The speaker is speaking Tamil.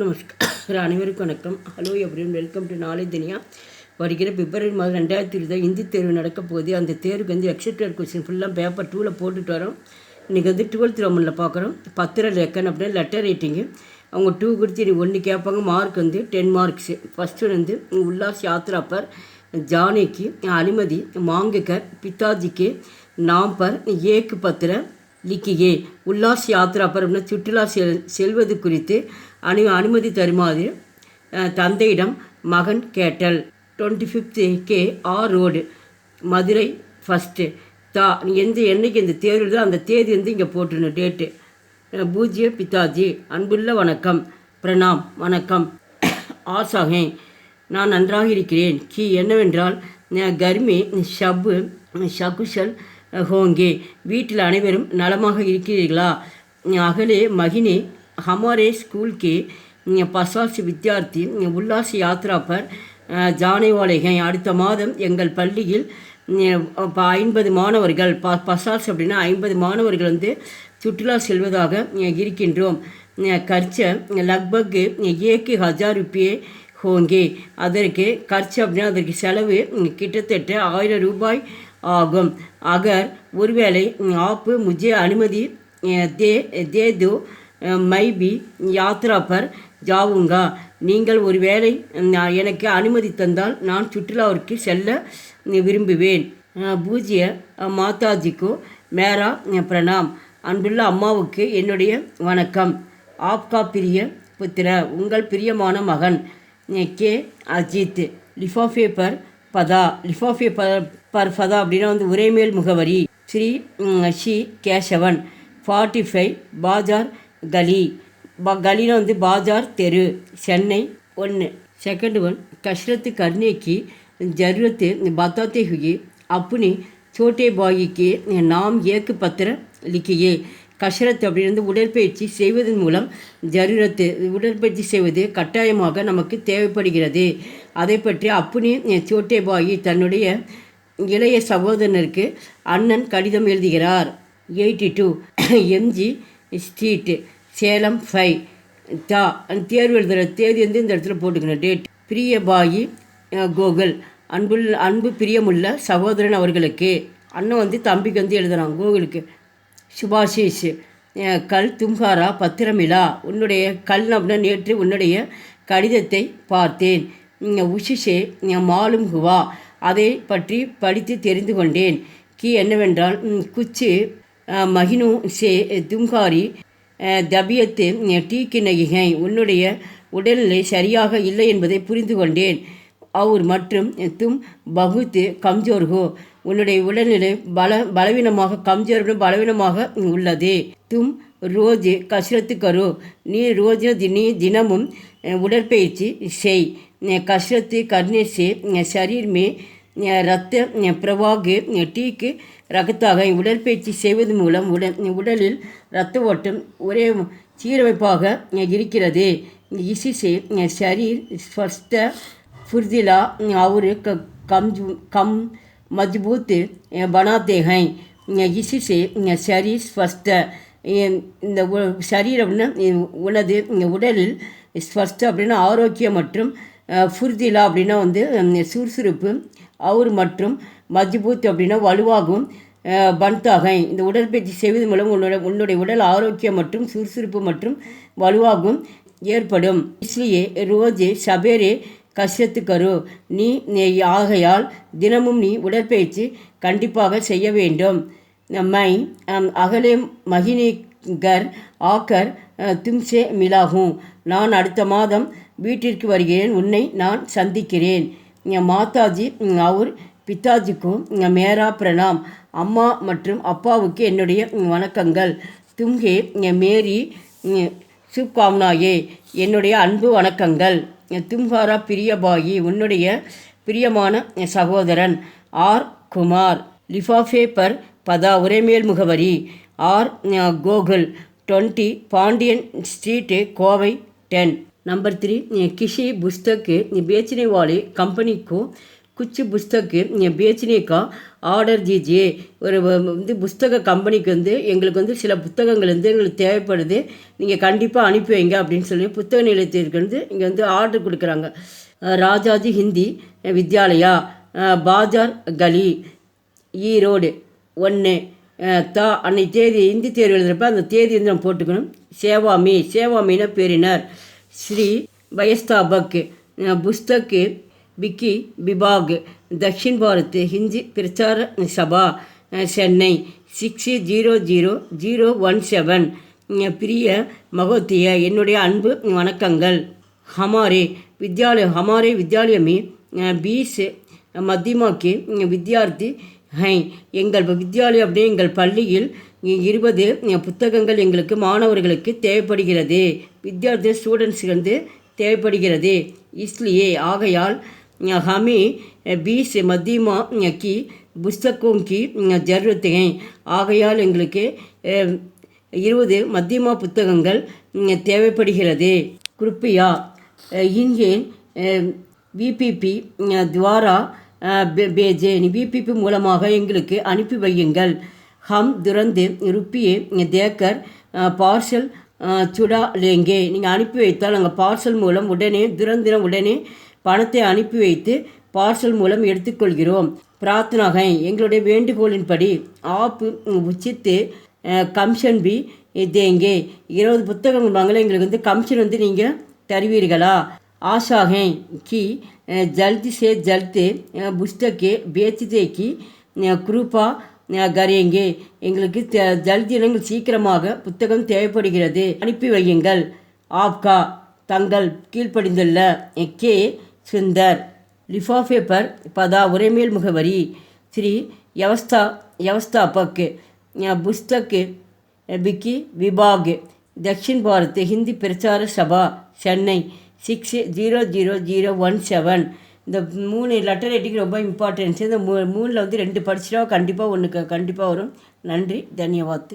நமஸ்கார். அனைவருக்கும் வணக்கம். Hello everyone, welcome to knowledge Duniya. வருகிற பிப்ரவரி மாதம் 2020 இந்தி தேர்வு நடக்க போகுது. அந்த தேர்வுக்கு வந்து எக்ஸெப்டட் கொஸ்டின் ஃபுல்லாக பேப்பர் 2ல் போட்டுட்டு வரோம். இன்றைக்கி வந்து 12th ரோமனில் பார்க்குறோம். 10 லெக்கன் அப்படின்னா லெட்டர் ரைட்டிங்கு. அவங்க 2 கொடுத்து 1 கேட்பாங்க. மார்க் வந்து 10 மார்க்ஸு. ஃபஸ்ட்டு வந்து உல்லாஸ் யாத்ரா பர் ஜானேக்கு அனுமதி மாங்கக்கர் பிதாஜிக்கு நாம் பர் ஏக்கு பத்திர லிக்கியே. உல்லாஸ் யாத்ரா பர் அப்படின்னா சுற்றுலா செல்வது குறித்து அனுமதி தருமாறு தந்தையிடம் மகன் கேட்டல். 25th K R road Madurai first என்னைக்கு இந்த தேர்வு தான் அந்த தேதி வந்து இங்கே போட்டுருணும் டேட்டு. பூஜ்ய பிதாஜி அன்புள்ள வணக்கம். பிரணாம் வணக்கம். ஆசாகே நான் நன்றாக இருக்கிறேன். கி என்னவென்றால் கர்மி ஷப்பு ஷகுஷல் ஹோங்கே வீட்டில் அனைவரும் நலமாக இருக்கிறீர்களா? அகலே மகினே हमारे स्कूल के 50 வித்தியார்த்தி உல்லாஸ் யாத்ரா பர் ஜானே வாலே हैं. அடுத்த மாதம் எங்கள் பள்ளியில் 50 மாணவர்கள் 50 அப்படின்னா 50 மாணவர்கள் வந்து சுற்றுலா செல்வதாக இருக்கின்றோம். கர்ச்ச லக்பக் 1000 ரூபாய் ஹோங்கே. அதற்கு கர்ச்ச அப்படின்னா அதற்கு செலவு கிட்டத்தட்ட 1000 ரூபாய் ஆகும். அகர் ஒருவேளை ஆப்பு முஜே அனுமதி தே தோ மை பி யாத்ரா பர் ஜாவுங்கா. நீங்கள் ஒரு வேளை எனக்கு அனுமதி தந்தால் நான் சுற்றுலாவிற்கு செல்ல விரும்புவேன். பூஜ்ய மாதாஜிக்கு மேரா பிரணாம் அன்புள்ள அம்மாவுக்கு என்னுடைய வணக்கம். ஆப்கா பிரிய புத்திர உங்கள் பிரியமான மகன் கே அஜித். லிஃபாஃபே பர் பதா லிஃபாஃபே பர் பதா அப்படின்னா வந்து உரைமேல் முகவரி ஸ்ரீ ஷி கேசவன் 45 பாஜார் கலி கலினா வந்து பாஜார் தெரு Chennai 1. Second one கஷ்ரத்து கர்னேக்கு ஜருரத்து பத்தாத்தே Hui அப்புனி Chhote பாயிக்கு நாம் ஏக்கு பத்திர லிக்கியே. கஷ்ரத் அப்படின்னு உடற்பயிற்சி செய்வதன் மூலம் ஜருரத்து உடற்பயிற்சி செய்வது கட்டாயமாக நமக்கு தேவைப்படுகிறது. அதை பற்றி அப்புனி சோட்டே பாயி தன்னுடைய இளைய சகோதரனுக்கு அண்ணன் கடிதம் எழுதுகிறார். 82 எம்ஜி ஸ்ட்ரீட்டு சேலம் 5. தேர்வு எழுதுகிற தேதி வந்து இந்த இடத்துல போட்டுக்கணும் டேட். பிரியபாயி கோகுல் அன்பு பிரியமுள்ள சகோதரன் அவர்களுக்கு. அண்ணன் வந்து தம்பிக்கு வந்து எழுதுகிறான் கோகுலுக்கு. சுபாஷிஷ் கல் தும்காரா பத்திரமிலா உன்னுடைய கல் அப்படின்னா நேற்று உன்னுடைய கடிதத்தை பார்த்தேன். உஷிஷே மாலும் ஹுவா அதை பற்றி படித்து தெரிந்து கொண்டேன். கி என்னவென்றால் குச்சு மகினு சே தும்காரி தபியத்து டீக்கு நகிகை உன்னுடைய உடல்நிலை சரியாக இல்லை என்பதை புரிந்து கொண்டேன். அவர் மற்றும் தும் பகுத்து கம்ஜோர்கோ உன்னுடைய உடல்நிலை பலவீனமாக பலவீனமாக உள்ளது. தும் ரோஜ் கஷ்ரத்து கரு நீ தினமும் உடற்பயிற்சி செய். கஷ்ரத்து கர்னே சே शरीर में ரத்த பிரவாகு டீக்கு ரகத்தாக உடற்பயிற்சி செய்வது மூலம் உடலில் இரத்த ஓட்டம் ஒரே சீரமைப்பாக இருக்கிறது. இசிசே शरीर स्वस्थ फुर्तीला और कम मजबूत बनाते हैं. इसी शरीर स्वस्थ இந்த சரீர் அப்படின்னா உனது உடலில் ஸ்வஸ்த அப்படின்னா ஆரோக்கியம் மற்றும் ஃபுர்திலா அப்படின்னா வந்து சுறுசுறுப்பு அவர் மற்றும் மஜ்பூத் அப்படின்னா வலுவாகும் பன்தாகை இந்த உடற்பயிற்சி செய்வது மூலம் உன்னுடைய உடல் ஆரோக்கியம் மற்றும் சுறுசுறுப்பு மற்றும் வலுவாகும் ஏற்படும். இஸ்லியே ரோஜே சபேரே கஷ்ரத்து கரு நீ ஆகையால் தினமும் நீ உடற்பயிற்சி கண்டிப்பாக செய்ய வேண்டும். மை அகலே மகினி கர் ஆக்கர் தும்சே மிலாகும் நான் அடுத்த மாதம் வீட்டிற்கு வருகிறேன். உன்னை நான் சந்திக்கிறேன். மாதாஜி அவர் பிதாஜிக்கும் மேரா பிரணாம் அம்மா மற்றும் அப்பாவுக்கு என்னுடைய வணக்கங்கள். தும்கே மேரி சுப்காம்னாயே என்னுடைய அன்பு வணக்கங்கள். தும்ஹாரா பிரியபாயி உன்னுடைய பிரியமான சகோதரன் ஆர் குமார். லிஃபாஃபே பர் பதா உரைமேல் முகவரி R Gokul 20 Pandian street Kovai 10. Number 3 किसी पुस्तक बेचने वाले कंपनी को कुछ पुस्तक बेचने का ஆர்டர் ஜிஜியே. ஒரு புஸ்தக கம்பெனிக்கு எங்களுக்கு சில புத்தகங்கள் எங்களுக்கு தேவைப்படுது, நீங்கள் கண்டிப்பாக அனுப்பி வைங்க அப்படின்னு சொல்லி புத்தக நிலையத்திற்கு இங்கே ஆர்டர் கொடுக்குறாங்க. ராஜாஜி ஹிந்தி வித்யாலயா, பாஜார் கலி, ஈரோடு 1 அன்னைக்கு தேதி ஹிந்தி தேர்வு எழுதுகிறப்ப அந்த தேதி நம்ம போட்டுக்கணும். சேவாமின்னா பேரினர். ஸ்ரீ வயஸ்தாபக் புஸ்தக் விக்கி விபாக், दक्षिण भारत हिंदी प्रचार सभा, चेन्नई 600017. பிரிய மகோத்திய, என்னுடைய அன்பு வணக்கங்கள். हमारे विद्यालय में 20 மத்தியமாக்கு வித்தியார்த்தி ஹை. எங்கள் வித்யாலயம் அப்படியே எங்கள் பள்ளியில் 20 புத்தகங்கள் எங்களுக்கு மாணவர்களுக்கு தேவைப்படுகிறது. வித்யார்த்தி ஸ்டூடெண்ட்ஸுக்கு தேவைப்படுகிறது. इसलिए ஆகையால் हमें 20 மத்தியமா की புஸ்தकों की जरूरत है. ஆகையால் எங்களுக்கு 20 மத்தியமா புத்தகங்கள் தேவைப்படுகிறது. कृपया इन्हें VPP द्वारा भेजें. VPP மூலமாக எங்களுக்கு அனுப்பி வையுங்கள். हम तुरंत रुपये देकर பார்சல் சுடா லேங்கே. நீங்கள் அனுப்பி வைத்தால் நாங்கள் பார்சல் மூலம் உடனே பணத்தை அனுப்பி வைத்து பார்சல் மூலம் எடுத்துக்கொள்கிறோம். பிரார்த்தனாகை, எங்களுடைய வேண்டுகோளின்படி ஆப் உச்சித்து கமிஷன் பி தேங்கே. 20 புத்தகங்கள் வாங்கல எங்களுக்கு கமிஷன் நீங்கள் தருவீர்களா? ஆஷாகை கி ஜல்தி சே ஜல்தி புஸ்தகே பேச்சுதே கி குரூப்பா கரேங்கே. எங்களுக்கு ஜல்தி சீக்கிரமாக புத்தகம் தேவைப்படுகிறது, அனுப்பி வையுங்கள். ஆப்கா தங்கள் கீழ்ப்படிந்துள்ள கே சுந்தர். லிஃபாஃபே பர் பதா உரைமேல் முகவரி ஸ்ரீ व्यवस्थापक पुस्तक विकी विभाग, दक्षिण भारत हिंदी प्रचार सभा, चेन्नई 600017. இந்த 3 லெட்டர் ரைட்டிங் ரொம்ப இம்பார்ட்டன்ஸ். இந்த 3ல் 2 படிச்சிட்டா கண்டிப்பாக 1 கண்டிப்பாக வரும். நன்றி, தன்யவாத்.